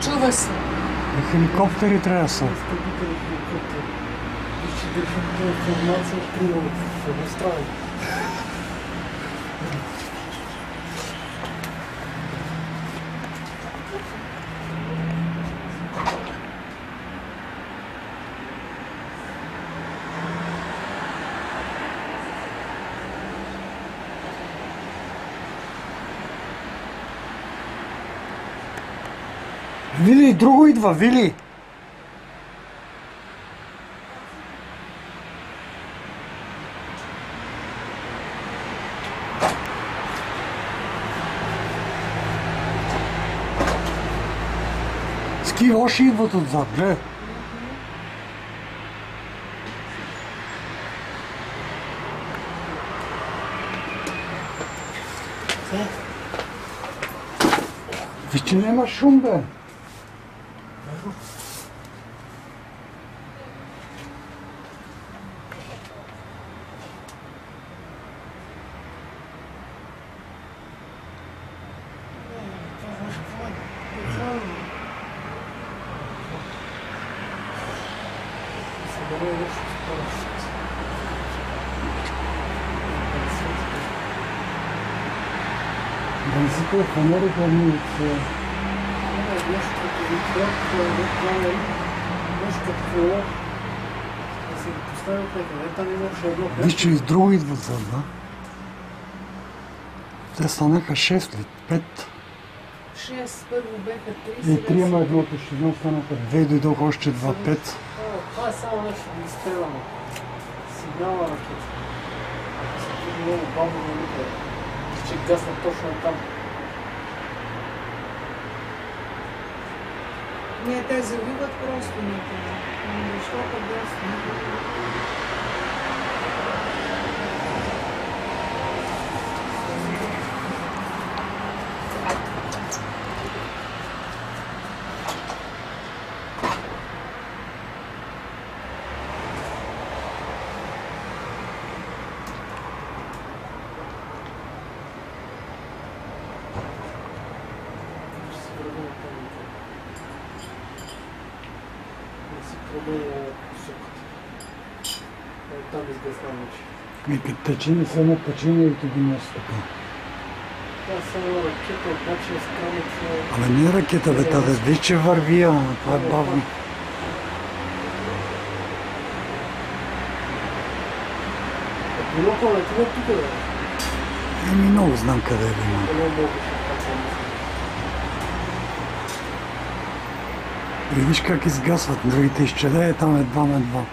Чува се. Хеликоптери трябва да са. Ще държим информация, примерно в едностранен. Вили, друго идва, Вили! Ски още идват отзад, гледай. Виж, че няма шум, бе. Бензите, фанери, хранилица. Нещо като витрак, нещо като коло. Да си го поставил къде, там имаше едно. Виж, че и друго идват зад, да? Те станаха 6 ли? 5. 6, първо беха 3, И 3 има едното, ще едно станаха 2 и дойдоха още 2, 5. Това е само нещо изстрелано. Сигнала ракета. Много бавно на никъде. Че гасна точно там. Не, те завиват просто никъде. Защо гасна? Там изгасна вече. И като течение, само течение и тук не стъпа. Това е само ракета, обаче е странно, че... Абе не е ракета, бе, таде, виж, че върви, ама това е бавно. Пилота летува тук, бе. Еми много знам къде е има. Много мога ще И виж как изгасват, другите изчеде, там е 2 на 2.